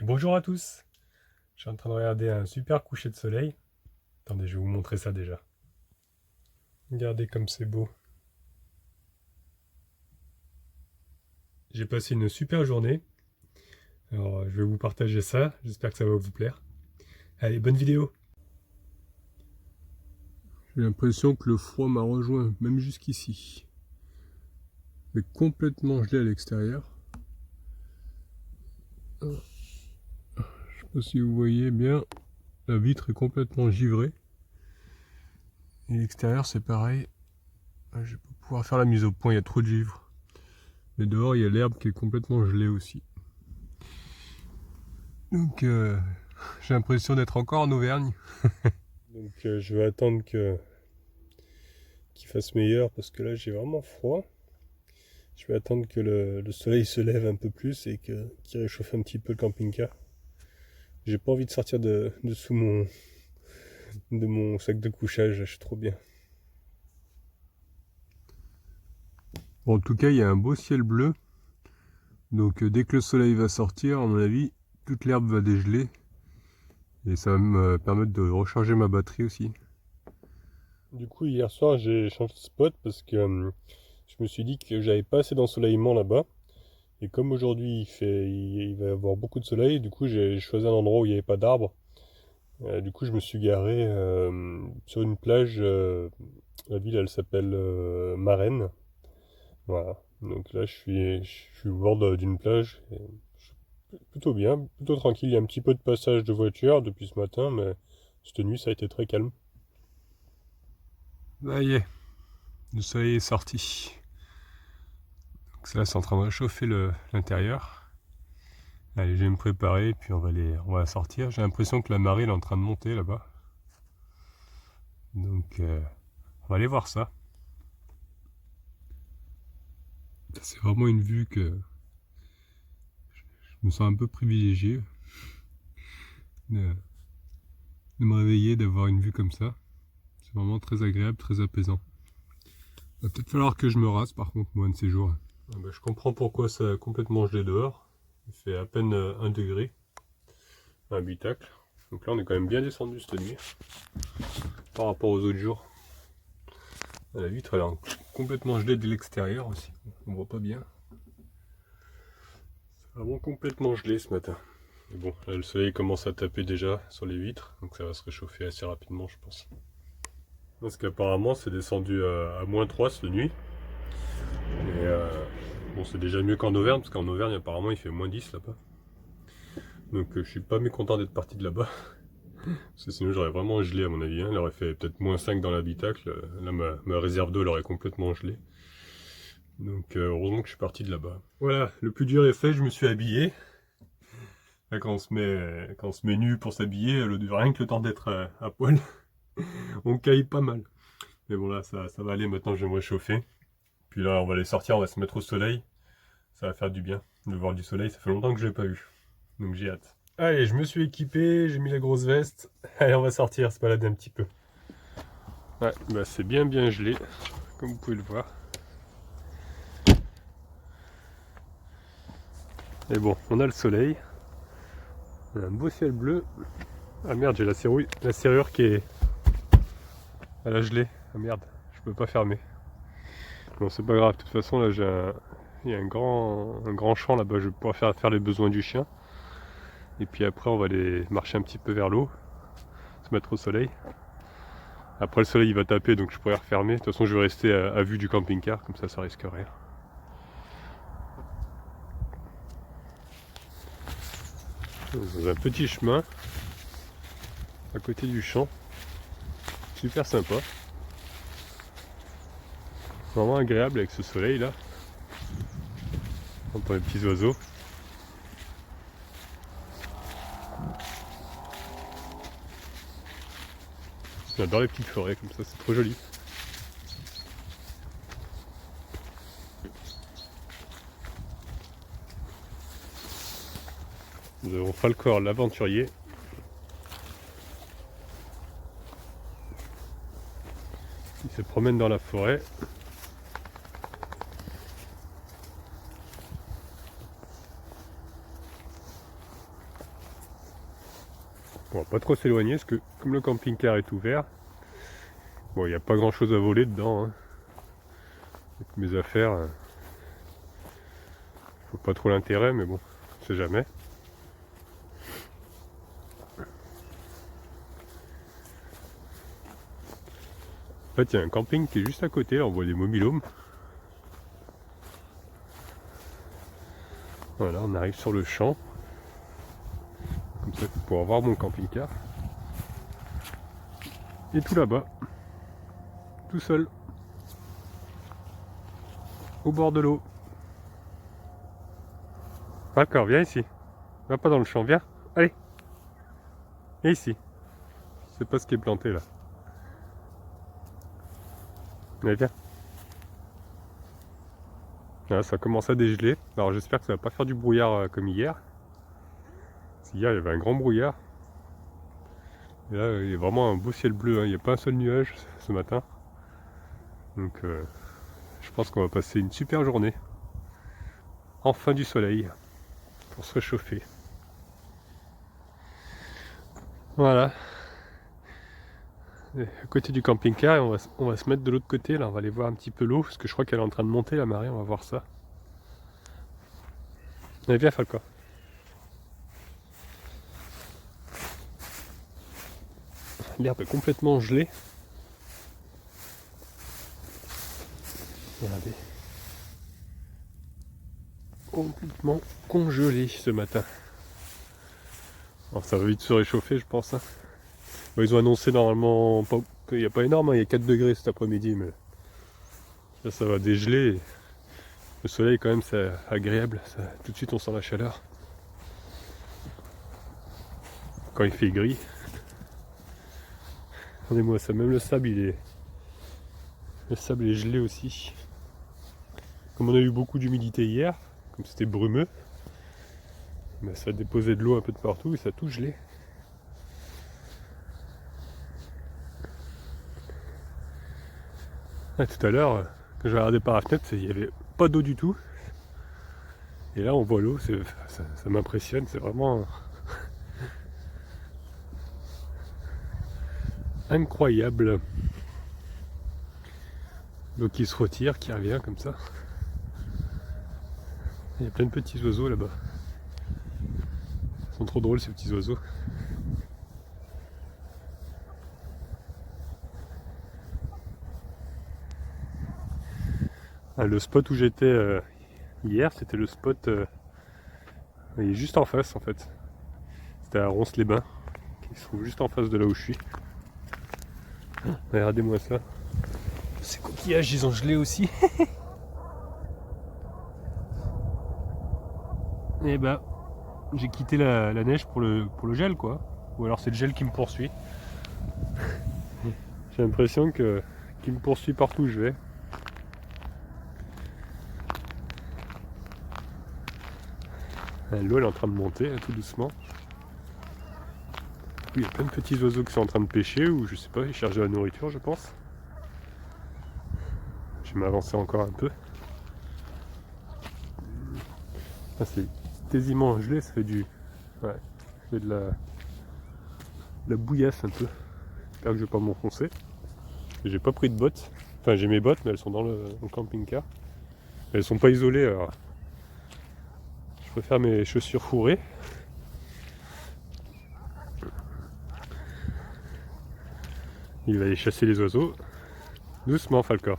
Et bonjour à tous. Je suis en train de regarder un super coucher de soleil. Attendez, je vais vous montrer ça déjà. Regardez comme c'est beau. J'ai passé une super journée. Alors, je vais vous partager ça. J'espère que ça va vous plaire. Allez, bonne vidéo. J'ai l'impression que le froid m'a rejoint, même jusqu'ici. C'est complètement gelé à l'extérieur. Je sais pas si vous voyez bien. La vitre est complètement givrée. Et l'extérieur, c'est pareil. Je vais pas pouvoir faire la mise au point, il y a trop de givre. Mais dehors, il y a l'herbe qui est complètement gelée aussi. Donc, j'ai l'impression d'être encore en Auvergne. Donc, je vais attendre qu'il fasse meilleur parce que là, j'ai vraiment froid. Je vais attendre que le soleil se lève un peu plus et qu'il réchauffe un petit peu le camping-car. J'ai pas envie de sortir de mon sac de couchage, je suis trop bien. Bon, en tout cas, il y a un beau ciel bleu. Donc, dès que le soleil va sortir, à mon avis, toute l'herbe va dégeler. Et ça va me permettre de recharger ma batterie aussi. Du coup, hier soir, j'ai changé de spot parce que je me suis dit que j'avais pas assez d'ensoleillement là-bas. Et comme aujourd'hui il va y avoir beaucoup de soleil, du coup j'ai choisi un endroit où il n'y avait pas d'arbres. Du coup je me suis garé sur une plage. La ville elle s'appelle Marennes. Voilà. Donc là je suis au bord d'une plage. Et je suis plutôt bien, plutôt tranquille. Il y a un petit peu de passage de voiture depuis ce matin, mais cette nuit ça a été très calme. Ça y est, le soleil est sorti. Donc là c'est en train de réchauffer l'intérieur. Allez, je vais me préparer, puis on va sortir. J'ai l'impression que la marée elle est en train de monter là-bas. Donc, on va aller voir ça. C'est vraiment une vue que je me sens un peu privilégié de, de me réveiller, d'avoir une vue comme ça. C'est vraiment très agréable, très apaisant. Il va peut-être falloir que je me rase par contre, moi, un de ces jours. Ah bah, je comprends pourquoi ça a complètement gelé dehors. Il fait à peine 1 degré, un habitacle. Donc là, on est quand même bien descendu cette nuit par rapport aux autres jours. La vitre, elle est complètement gelée de l'extérieur aussi. On voit pas bien. C'est vraiment complètement gelé ce matin. Mais bon, là, le soleil commence à taper déjà sur les vitres, donc ça va se réchauffer assez rapidement, je pense. Parce qu'apparemment, c'est descendu à -3 cette nuit. Et bon, c'est déjà mieux qu'en Auvergne, parce qu'en Auvergne, apparemment, il fait -10 là-bas. Donc je suis pas mécontent d'être parti de là-bas. Parce que sinon, j'aurais vraiment gelé à mon avis. Hein. Il aurait fait peut-être -5 dans l'habitacle. Là, ma réserve d'eau, elle aurait complètement gelé. Donc heureusement que je suis parti de là-bas. Voilà, le plus dur est fait, je me suis habillé. Là, quand on se met nu pour s'habiller, rien que le temps d'être à poil, on caille pas mal. Mais bon là, ça va aller, maintenant je vais me réchauffer. Puis là, on va aller sortir, on va se mettre au soleil. Ça va faire du bien de voir du soleil, ça fait longtemps que je l'ai pas eu. Donc j'ai hâte. Allez, je me suis équipé, j'ai mis la grosse veste. Allez, on va sortir, se balader un petit peu. Ouais, bah c'est bien gelé, comme vous pouvez le voir. Et bon, on a le soleil. On a un beau ciel bleu. Ah merde, j'ai la serrure qui est... Elle a gelé. Ah merde, je peux pas fermer. Bon, c'est pas grave, de toute façon, là, il y a un grand champ là-bas, je vais pouvoir faire les besoins du chien. Et puis après, on va aller marcher un petit peu vers l'eau, se mettre au soleil. Après, le soleil il va taper, donc je pourrais refermer. De toute façon, je vais rester à vue du camping-car, comme ça risque rien. Dans un petit chemin, à côté du champ. Super sympa. Vraiment agréable avec ce soleil là. On entend les petits oiseaux. J'adore les petites forêts comme ça, c'est trop joli. Nous avons Falcor l'aventurier. Il se promène dans la forêt. On va pas trop s'éloigner parce que comme le camping-car est ouvert, bon, il n'y a pas grand chose à voler dedans. Hein. Avec mes affaires, faut pas trop l'intérêt, mais bon, on sait jamais. En fait, il y a un camping qui est juste à côté, là, on voit des mobilhomes. Voilà, on arrive sur le champ. Comme ça, pour avoir mon camping-car. Et tout là-bas, tout seul, au bord de l'eau. D'accord, viens ici. Va pas dans le champ, viens. Allez. Viens ici. Je sais pas ce qui est planté là. Allez, viens. Là, ça commence à dégeler. Alors j'espère que ça va pas faire du brouillard comme hier. Parce qu'hier, il y avait un grand brouillard. Et là, il y a vraiment un beau ciel bleu. Hein. Il n'y a pas un seul nuage ce matin. Donc je pense qu'on va passer une super journée. Enfin du soleil. Pour se réchauffer. Voilà. Et à côté du camping-car, on va se mettre de l'autre côté. Là, on va aller voir un petit peu l'eau. Parce que je crois qu'elle est en train de monter la marée. On va voir ça. Allez, viens Falco. L'herbe est complètement gelée. Regardez. Complètement congelé ce matin. Alors ça va vite se réchauffer je pense. Hein. Bon, ils ont annoncé normalement, il n'y a pas énorme, hein, il y a 4 degrés cet après-midi, mais là ça va dégeler. Le soleil quand même c'est agréable, ça, tout de suite on sent la chaleur. Quand il fait gris. Regardez-moi ça, même le sable le sable est gelé aussi. Comme on a eu beaucoup d'humidité hier, comme c'était brumeux, ben ça a déposé de l'eau un peu de partout et ça a tout gelé. Ah, tout à l'heure, quand j'ai regardé par la fenêtre, il n'y avait pas d'eau du tout. Et là on voit l'eau, ça m'impressionne, c'est vraiment incroyable. L'eau qui se retire, qui revient comme ça. Il y a plein de petits oiseaux là-bas. Ils sont trop drôles ces petits oiseaux. Ah, le spot où j'étais hier, c'était le spot il est juste en face en fait. C'était à Ronces-les-Bains, qui se trouve juste en face de là où je suis. Regardez-moi ça. Ces coquillages, ils ont gelé aussi. Et bah, j'ai quitté la neige pour le gel quoi. Ou alors c'est le gel qui me poursuit. J'ai l'impression qu'il me poursuit partout où je vais. L'eau elle est en train de monter tout doucement. Il y a plein de petits oiseaux qui sont en train de pêcher ou je sais pas, ils cherchent de la nourriture je pense. Je vais m'avancer encore un peu. Ah, c'est quasiment gelé, ça fait du. Ouais, ça fait de la bouillasse un peu. J'espère que je vais pas m'enfoncer. J'ai pas pris de bottes. Enfin j'ai mes bottes mais elles sont dans le camping-car. Elles sont pas isolées alors. Je préfère mes chaussures fourrées. Il va aller chasser les oiseaux. Doucement Falcor.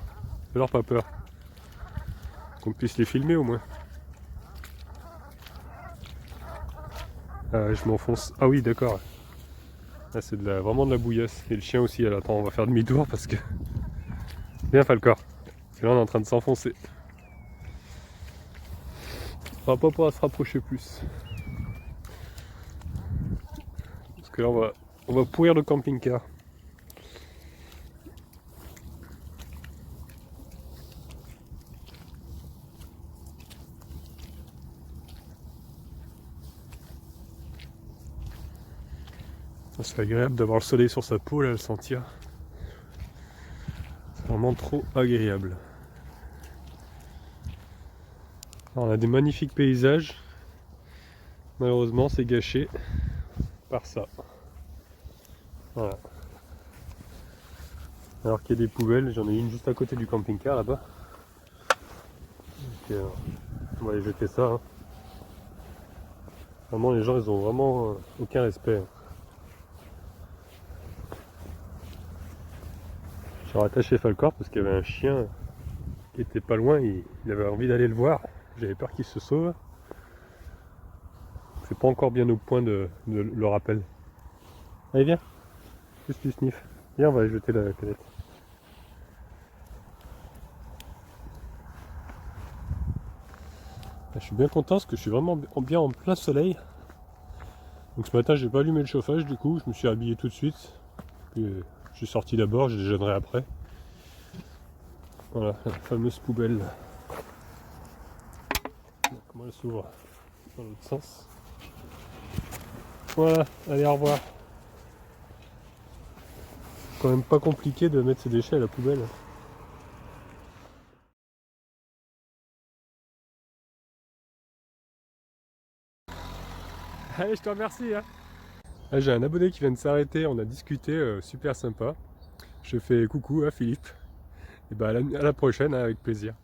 Fais-leur pas peur. Qu'on puisse les filmer au moins. Je m'enfonce. Ah oui d'accord. Là c'est vraiment de la bouillasse. Et le chien aussi. Alors, attends, on va faire demi-tour parce que. Viens Falcor. Parce que là on est en train de s'enfoncer. On va pas pouvoir se rapprocher plus. Parce que là on va pourrir le camping-car. C'est agréable d'avoir le soleil sur sa peau, là, le sentir. C'est vraiment trop agréable. Alors, on a des magnifiques paysages. Malheureusement, c'est gâché par ça. Voilà. Alors qu'il y a des poubelles, j'en ai une juste à côté du camping-car là-bas. Donc, on va aller jeter ça. Hein. Vraiment, les gens, ils ont vraiment aucun respect. Hein. J'ai rattaché Falcor parce qu'il y avait un chien qui était pas loin, il avait envie d'aller le voir. J'avais peur qu'il se sauve. C'est pas encore bien au point de le rappel. Allez, viens, juste du sniff. Viens, on va aller jeter la canette. Je suis bien content parce que je suis vraiment bien en plein soleil. Donc ce matin j'ai pas allumé le chauffage, du coup je me suis habillé tout de suite. Puis je suis sorti d'abord, je déjeunerai après. Voilà, la fameuse poubelle. Donc, comment elle s'ouvre dans l'autre sens. Voilà, allez, au revoir. C'est quand même pas compliqué de mettre ses déchets à la poubelle. Allez, je te remercie. Hein. Ah, j'ai un abonné qui vient de s'arrêter, on a discuté, super sympa. Je fais coucou à Philippe. Et bah à la prochaine, hein, avec plaisir.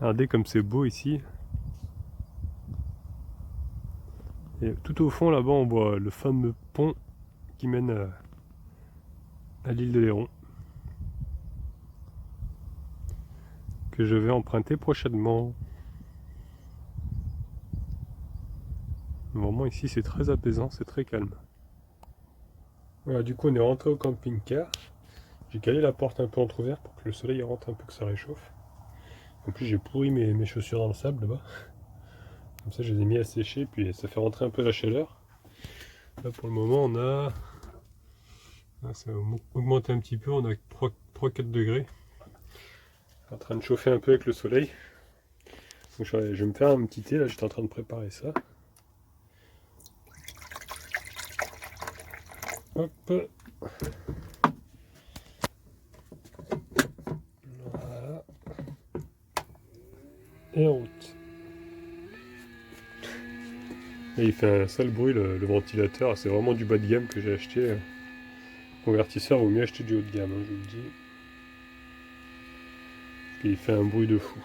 Regardez comme c'est beau ici. Et tout au fond là-bas on voit le fameux pont qui mène à l'île de Léron. Que je vais emprunter prochainement. Vraiment ici c'est très apaisant, c'est très calme. Voilà, du coup on est rentré au camping-car. J'ai calé la porte un peu entrouverte pour que le soleil rentre un peu, que ça réchauffe. En plus j'ai pourri mes chaussures dans le sable là-bas. Comme ça je les ai mis à sécher, puis ça fait rentrer un peu la chaleur. Là pour le moment on a... Là, ça a augmenté un petit peu, on a 3-4 degrés. En train de chauffer un peu avec le soleil. Donc je vais me faire un petit thé, là j'étais en train de préparer ça. Hop. Voilà. Et en route. Et il fait un sale bruit le ventilateur, c'est vraiment du bas de gamme que j'ai acheté. Convertisseur, vaut mieux acheter du haut de gamme, hein, je vous le dis. Et il fait un bruit de fou.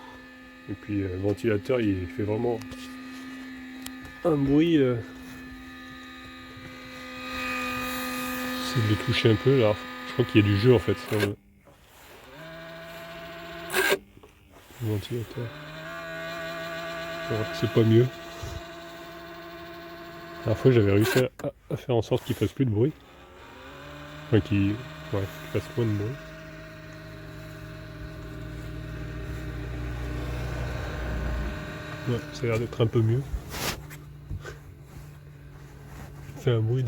Et puis le ventilateur il fait vraiment un bruit. J'essaie de le toucher un peu là. Je crois qu'il y a du jeu en fait sur le ventilateur. Voilà, c'est pas mieux. La dernière fois j'avais réussi à faire en sorte qu'il fasse plus de bruit. Enfin qu'il fasse moins de bruit. Ouais, ça a l'air d'être un peu mieux. Il fait un bruit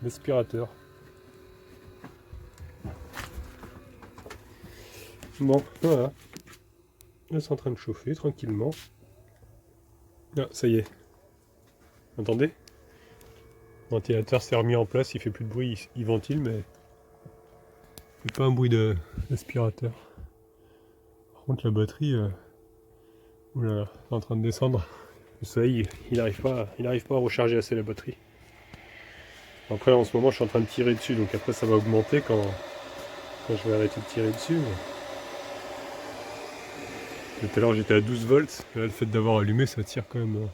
d'aspirateur. Bon, voilà. Là c'est en train de chauffer tranquillement. Ah, ça y est. Entendez ? Le ventilateur s'est remis en place, il fait plus de bruit, il ventile, mais il fait pas un bruit d'aspirateur. Par contre la batterie, oulala, c'est en train de descendre. Le soleil, il arrive pas à recharger assez la batterie. Après en ce moment je suis en train de tirer dessus, donc après ça va augmenter quand je vais arrêter de tirer dessus. Mais... Tout à l'heure j'étais à 12 volts, et là le fait d'avoir allumé ça tire quand même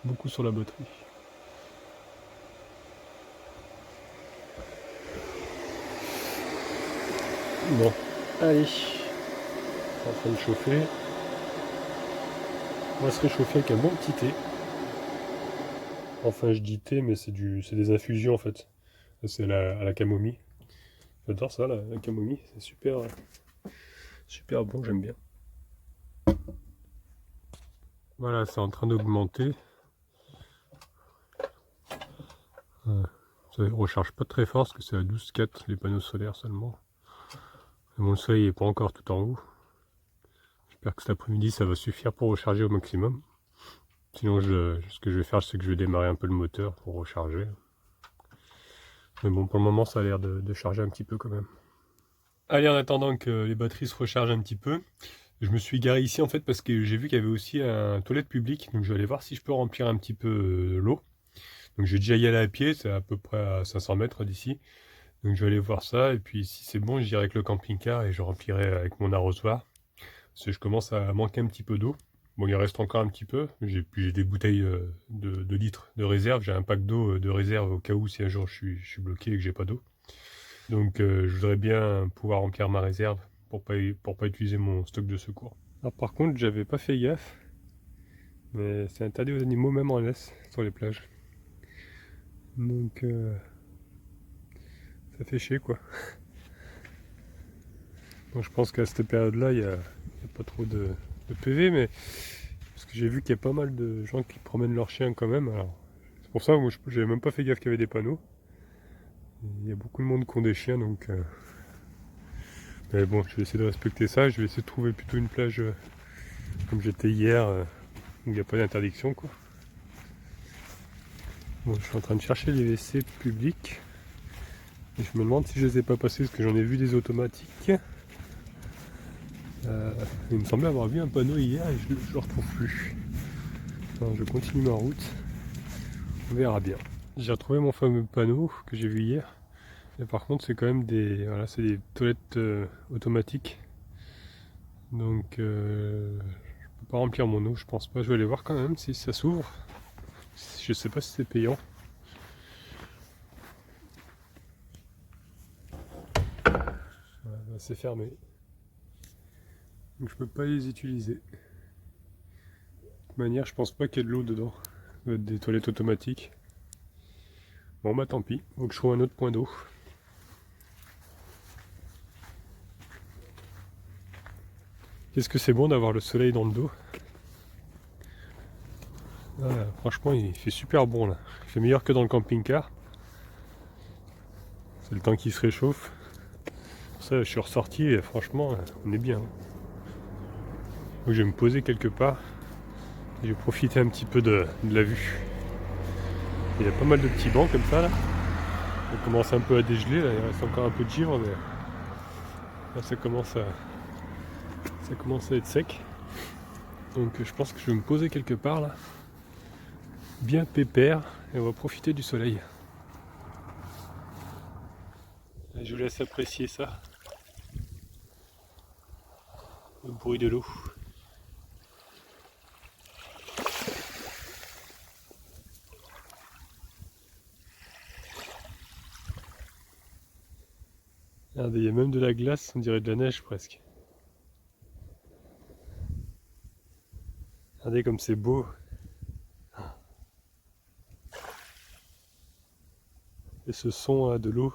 beaucoup sur la batterie. Bon, allez, c'est en train de chauffer. On va se réchauffer avec un bon petit thé. Enfin je dis thé mais c'est des infusions en fait. C'est à la camomille. J'adore ça, la camomille, c'est super bon, j'aime bien. Voilà, c'est en train d'augmenter. Ça ne recharge pas très fort parce que c'est à 12,4 les panneaux solaires seulement. Mais bon, le soleil n'est pas encore tout en haut. J'espère que cet après-midi ça va suffire pour recharger au maximum. Sinon ce que je vais faire c'est que je vais démarrer un peu le moteur pour recharger. Mais bon, pour le moment ça a l'air de charger un petit peu quand même. Allez, en attendant que les batteries se rechargent un petit peu, je me suis garé ici en fait parce que j'ai vu qu'il y avait aussi un toilette publique, donc je vais aller voir si je peux remplir un petit peu l'eau. Donc je vais déjà y aller à pied, c'est à peu près à 500 mètres d'ici. Donc je vais aller voir ça, et puis si c'est bon, j'irai avec le camping-car et je remplirai avec mon arrosoir. Parce que je commence à manquer un petit peu d'eau. Bon, il reste encore un petit peu. J'ai des bouteilles de litres de réserve. J'ai un pack d'eau de réserve au cas où si un jour je suis bloqué et que j'ai pas d'eau. Donc je voudrais bien pouvoir remplir ma réserve pour pas utiliser mon stock de secours. Alors par contre, j'avais pas fait gaffe, mais c'est interdit aux animaux même en laisse sur les plages. Donc ça fait chier quoi. Donc je pense qu'à cette période-là, il y a pas trop de PV, mais parce que j'ai vu qu'il y a pas mal de gens qui promènent leurs chiens quand même. Alors c'est pour ça que moi j'avais même pas fait gaffe qu'il y avait des panneaux. Il y a beaucoup de monde qui ont des chiens, donc mais bon, je vais essayer de respecter ça. Je vais essayer de trouver plutôt une plage comme j'étais hier, où il n'y a pas d'interdiction quoi. Bon, je suis en train de chercher les WC publics. Et je me demande si je les ai pas passés parce que j'en ai vu des automatiques. Il me semblait avoir vu un panneau hier et je le retrouve plus. Alors, je continue ma route. On verra bien. J'ai retrouvé mon fameux panneau que j'ai vu hier. Et par contre, c'est quand même c'est des toilettes automatiques. Donc, je peux pas remplir mon eau, je pense pas. Je vais aller voir quand même si ça s'ouvre. Je sais pas si c'est payant. C'est fermé. Donc je peux pas les utiliser. De toute manière, je pense pas qu'il y ait de l'eau dedans. Ça doit être des toilettes automatiques. Bon bah tant pis, faut que je trouve un autre point d'eau. Qu'est-ce que c'est bon d'avoir le soleil dans le dos. Franchement, il fait super bon là. Il fait meilleur que dans le camping-car. C'est le temps qui se réchauffe. Pour ça, je suis ressorti et franchement, on est bien. Donc, je vais me poser quelque part. Et je vais profiter un petit peu de la vue. Il y a pas mal de petits bancs comme ça là. Ça commence un peu à dégeler là. Il reste encore un peu de givre, mais là, ça commence à être sec. Donc je pense que je vais me poser quelque part là. Bien pépère et on va profiter du soleil. Je vous laisse apprécier ça. Le bruit de l'eau. Regardez, il y a même de la glace, on dirait de la neige presque. Regardez comme c'est beau. Et ce son de l'eau,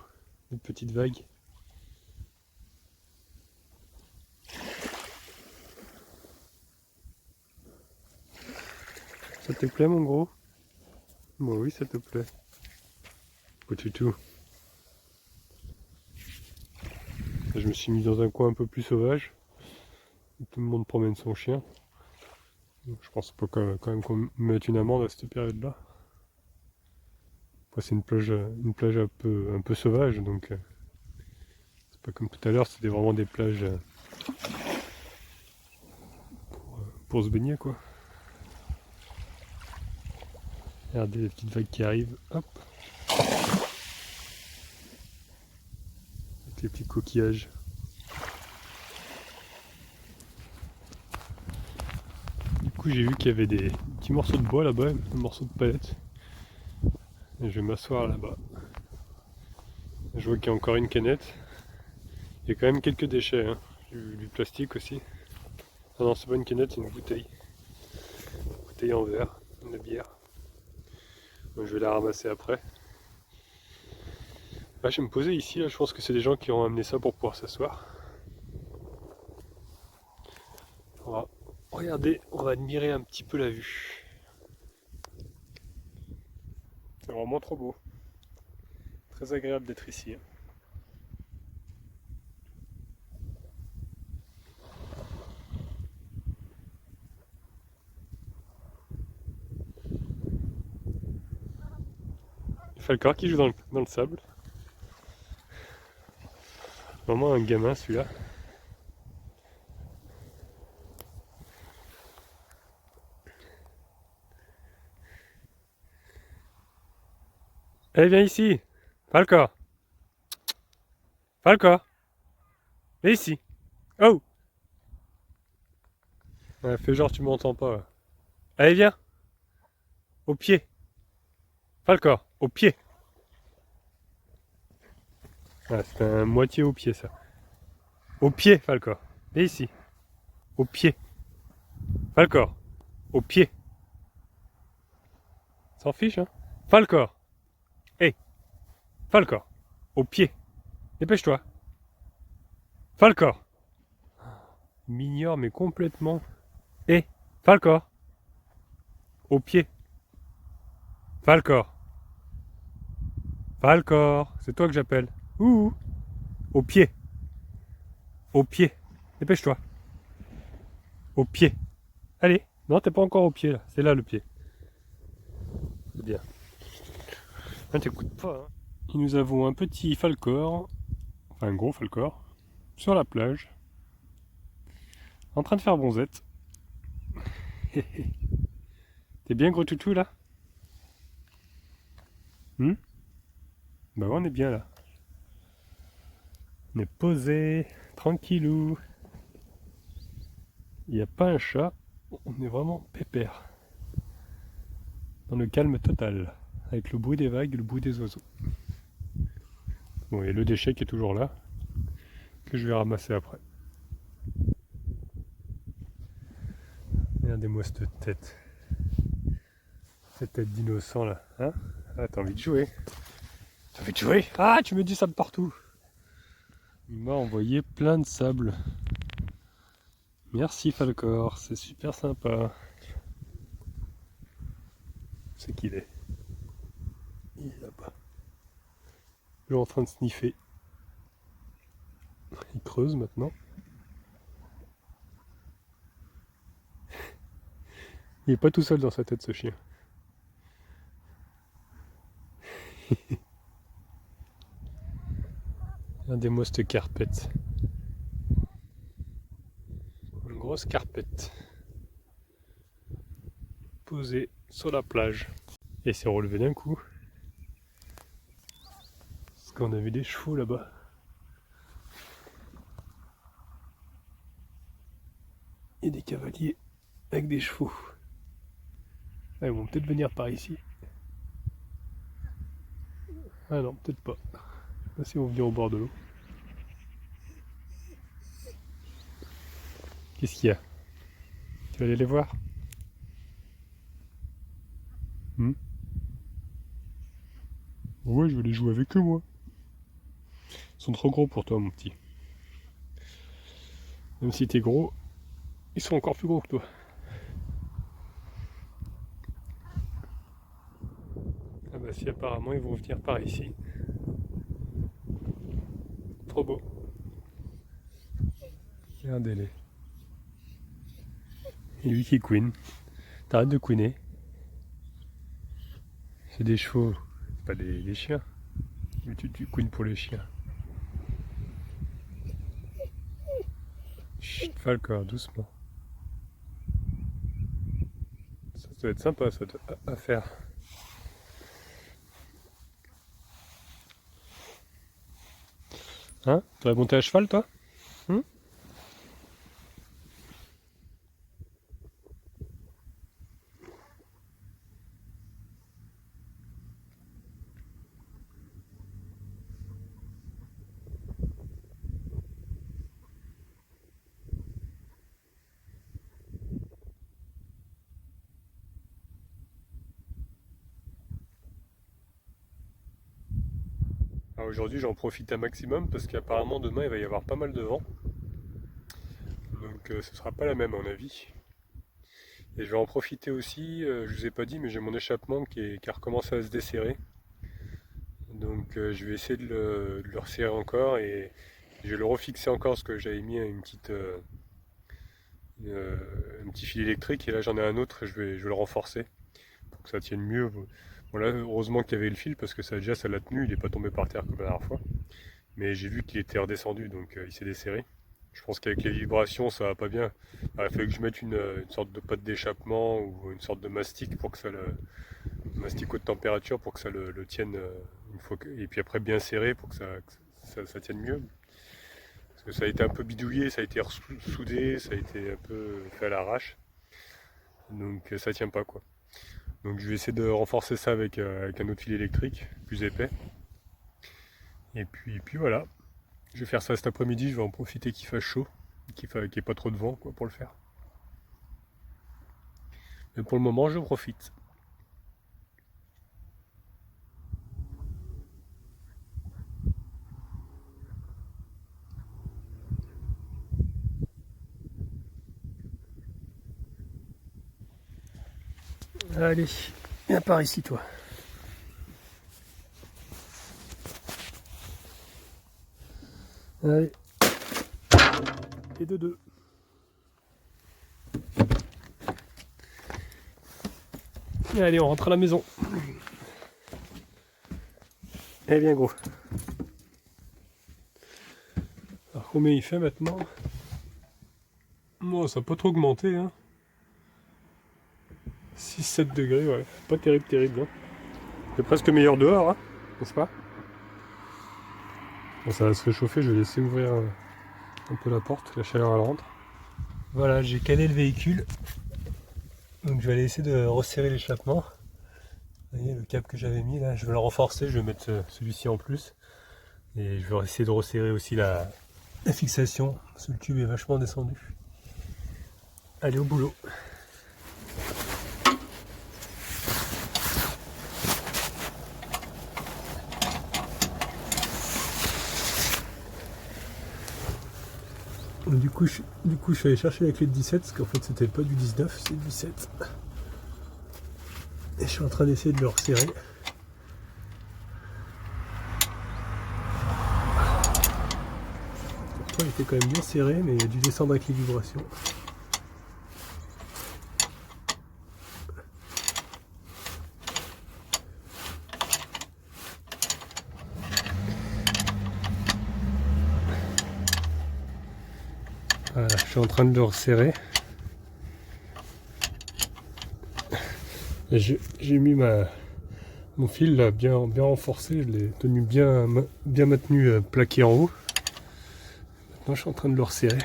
des petites vagues. Ça te plaît mon gros? Moi oui, ça te plaît. Pas du tout. Je me suis mis dans un coin un peu plus sauvage. Tout le monde promène son chien. Donc, je pense pas quand même qu'on mette une amende à cette période-là. Après c'est une plage un peu sauvage, donc c'est pas comme tout à l'heure, c'était vraiment des plages pour se baigner quoi. Regardez les petites vagues qui arrivent, hop. Avec les petits coquillages. Du coup j'ai vu qu'il y avait des petits morceaux de bois là-bas, un morceau de palette. Et je vais m'asseoir là-bas. Je vois qu'il y a encore une canette. Il y a quand même quelques déchets, hein. Du plastique aussi. Ah non, c'est pas une canette, c'est une bouteille. Une bouteille en verre, de bière. Donc, je vais la ramasser après. Là, je vais me poser ici, là, je pense que c'est des gens qui ont amené ça pour pouvoir s'asseoir. On va regarder, on va admirer un petit peu la vue. C'est vraiment trop beau. Très agréable d'être ici. Falcor qui joue dans le sable. Vraiment un gamin celui-là. Allez, viens ici. Falcor. Falcor. Viens ici. Oh. Ouais, fais genre tu m'entends pas. Allez, viens. Au pied. Falcor. Au pied. Ah, c'est un moitié au pied, ça. Au pied, Falcor. Viens ici. Au pied. Falcor. Au pied. S'en fiche, hein. Falcor. Hé. Falcor. Au pied. Dépêche-toi. Falcor. Il m'ignore, mais complètement. Hé. Falcor. Au pied. Falcor. Falcor. C'est toi que j'appelle. Ouh. Au pied. Au pied. Dépêche-toi. Au pied. Allez. Non, t'es pas encore au pied, là. C'est là, le pied. C'est bien. Ah, t'écoutes pas, hein. Et nous avons un petit falcor, enfin un gros falcor, sur la plage, en train de faire bronzette. T'es bien gros toutou là? Bah ouais, on est bien là. On est posé, tranquillou. Il n'y a pas un chat, on est vraiment pépère. Dans le calme total, avec le bruit des vagues et le bruit des oiseaux. Bon, et le déchet qui est toujours là, que je vais ramasser après. Regardez-moi cette tête. Cette tête d'innocent là, hein? Ah, t'as envie de jouer? T'as envie de jouer? Ah, tu me dis ça de partout! Il m'a envoyé plein de sable. Merci Falcor, c'est super sympa. C'est qu'il est. Il est là-bas. Il est en train de sniffer. Il creuse maintenant. Il est pas tout seul dans sa tête, ce chien. Regardez-moi cette carpette. Une grosse carpette. Posée sur la plage. Et s'est relevé d'un coup. Parce qu'on a vu des chevaux là-bas. Et des cavaliers avec des chevaux. Ah, ils vont peut-être venir par ici. Ah non, peut-être pas. Je sais pas s'ils vont venir au bord de l'eau. Qu'est-ce qu'il y a? Tu vas aller les voir? Ouais, je vais aller jouer avec eux, moi. Ils sont trop gros pour toi, mon petit. Même si t'es gros, ils sont encore plus gros que toi. Ah bah si, apparemment, ils vont venir par ici. Trop beau. Regardez-les. Et lui qui queen. T'arrêtes de queener. C'est des chevaux, c'est pas des chiens. Mais tu queens pour les chiens. Chut, Falcor, doucement. Ça doit être sympa ça à faire. Hein? Tu vas monter à cheval toi? Aujourd'hui j'en profite un maximum parce qu'apparemment demain il va y avoir pas mal de vent. Donc ce sera pas la même à mon avis. Et je vais en profiter aussi, je vous ai pas dit mais j'ai mon échappement qui a recommencé à se desserrer. Donc je vais essayer de le resserrer encore et je vais le refixer encore parce que j'avais mis un petit fil électrique et là j'en ai un autre et je vais le renforcer pour que ça tienne mieux. Bon là heureusement qu'il y avait le fil parce que ça déjà ça l'a tenu, il n'est pas tombé par terre comme la dernière fois. Mais j'ai vu qu'il était redescendu donc il s'est desserré. Je pense qu'avec les vibrations ça va pas bien. Alors, il fallait que je mette une sorte de pâte d'échappement ou une sorte de mastic pour que asticot de température pour que ça le tienne une fois et puis après bien serré pour que ça tienne mieux. Parce que ça a été un peu bidouillé, ça a été soudé, ça a été un peu fait à l'arrache. Donc ça tient pas quoi. Donc je vais essayer de renforcer ça avec un autre fil électrique plus épais. Et puis voilà. Je vais faire ça cet après-midi, je vais en profiter qu'il fasse chaud, qu'il n'y ait pas trop de vent quoi, pour le faire. Mais pour le moment je profite. Allez, viens par ici toi. Allez. Et de deux. Et allez, on rentre à la maison. Eh bien gros. Alors combien il fait maintenant? Bon, ça n'a pas trop augmenté, hein. 6-7 degrés, ouais. Pas terrible, hein. C'est presque meilleur dehors, hein, n'est-ce pas? Bon, ça va se réchauffer, je vais laisser ouvrir un peu la porte, la chaleur elle rentre. Voilà, j'ai calé le véhicule. Donc je vais aller essayer de resserrer l'échappement. Vous voyez le câble que j'avais mis là, je vais le renforcer, je vais mettre celui-ci en plus. Et je vais essayer de resserrer aussi la fixation, parce que le tube est vachement descendu. Allez au boulot. Du coup, je suis allé chercher la clé de 17 parce qu'en fait c'était pas du 19, c'est du 17. Et je suis en train d'essayer de le resserrer. Pourtant il était quand même bien serré, mais il a dû descendre avec les vibrations. Voilà, je suis en train de le resserrer. J'ai mis mon fil là, bien renforcé, je l'ai tenu bien maintenu, plaqué en haut. Maintenant je suis en train de le resserrer.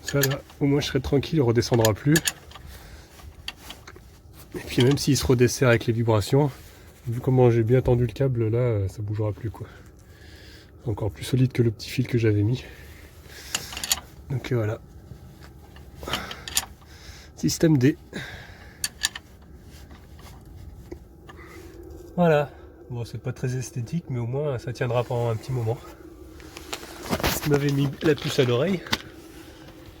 Ça là, au moins je serai tranquille, il ne redescendra plus. Et puis même s'il se redessert avec les vibrations, vu comment j'ai bien tendu le câble là, ça bougera plus quoi. Encore plus solide que le petit fil que j'avais mis. Donc voilà. Système D. Voilà. Bon, c'est pas très esthétique, mais au moins ça tiendra pendant un petit moment. Ce qui m'avait mis la puce à l'oreille,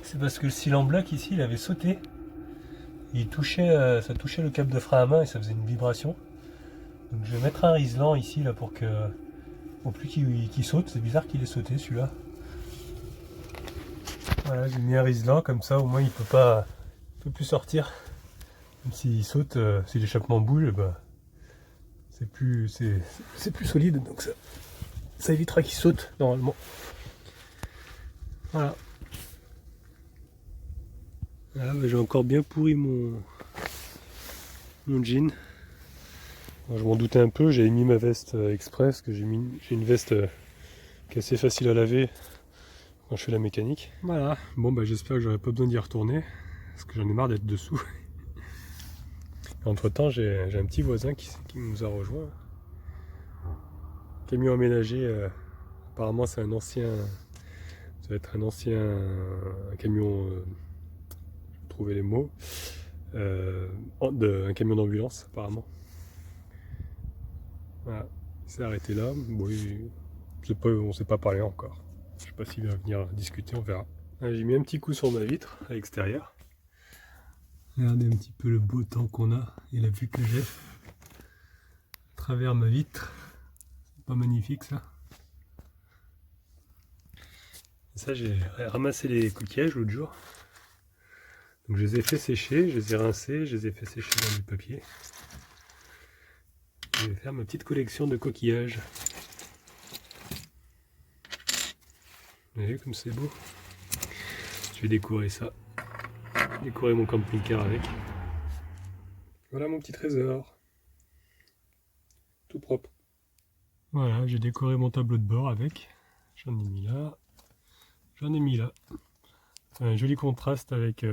c'est parce que le cylindre black ici, il avait sauté. Il touchait, ça touchait le câble de frein à main et ça faisait une vibration. Donc je vais mettre un riselant ici là pour que, au plus qu'il saute, c'est bizarre qu'il ait sauté celui-là. Voilà, j'ai mis un riselant comme ça, au moins il peut plus sortir. Même s'il saute, si l'échappement bouge, bah, c'est plus solide, donc ça évitera qu'il saute normalement. Voilà. Voilà, bah, j'ai encore bien pourri mon jean. Alors, je m'en doutais un peu, j'avais mis ma veste express, que j'ai une veste qui est assez facile à laver quand je fais la mécanique. Voilà, bon bah j'espère que j'aurai pas besoin d'y retourner, parce que j'en ai marre d'être dessous. Entre temps j'ai un petit voisin qui nous a rejoint. Camion aménagé, apparemment c'est un ancien, ça va être un ancien camion, je trouvais les mots, un camion d'ambulance apparemment. Voilà, il s'est arrêté là, bon, on ne s'est pas parlé encore. Je sais pas s'il va venir discuter, on verra. J'ai mis un petit coup sur ma vitre à l'extérieur. Regardez un petit peu le beau temps qu'on a et la vue que j'ai à travers ma vitre. C'est pas magnifique ça. Et ça, j'ai ramassé les coquillages l'autre jour. Donc je les ai fait sécher, je les ai rincés, je les ai fait sécher dans du papier. Je vais faire ma petite collection de coquillages. Vous avez vu comme c'est beau? Je vais décorer ça. Décorer mon camping-car avec. Voilà mon petit trésor. Tout propre. Voilà, j'ai décoré mon tableau de bord avec. J'en ai mis là. J'en ai mis là. Un joli contraste avec,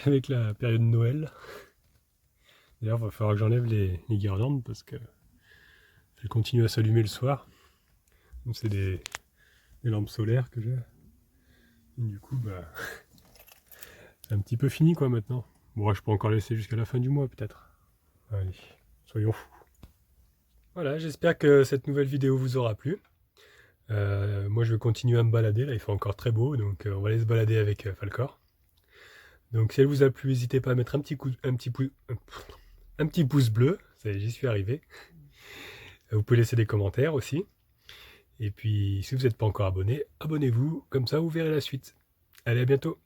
avec la période de Noël. D'ailleurs, il va falloir que j'enlève les guirlandes parce que elles continuent à s'allumer le soir. Donc c'est des lampes solaires que j'ai. Du coup, bah, c'est un petit peu fini quoi maintenant. Bon, je peux encore laisser jusqu'à la fin du mois peut-être. Allez, soyons fous. Voilà, j'espère que cette nouvelle vidéo vous aura plu. Moi je vais continuer à me balader, là il fait encore très beau, donc on va aller se balader avec Falcor. Donc si elle vous a plu, n'hésitez pas à mettre un petit pouce bleu, ça y est, j'y suis arrivé. Vous pouvez laisser des commentaires aussi. Et puis si vous n'êtes pas encore abonné, abonnez-vous, comme ça vous verrez la suite. Allez, à bientôt.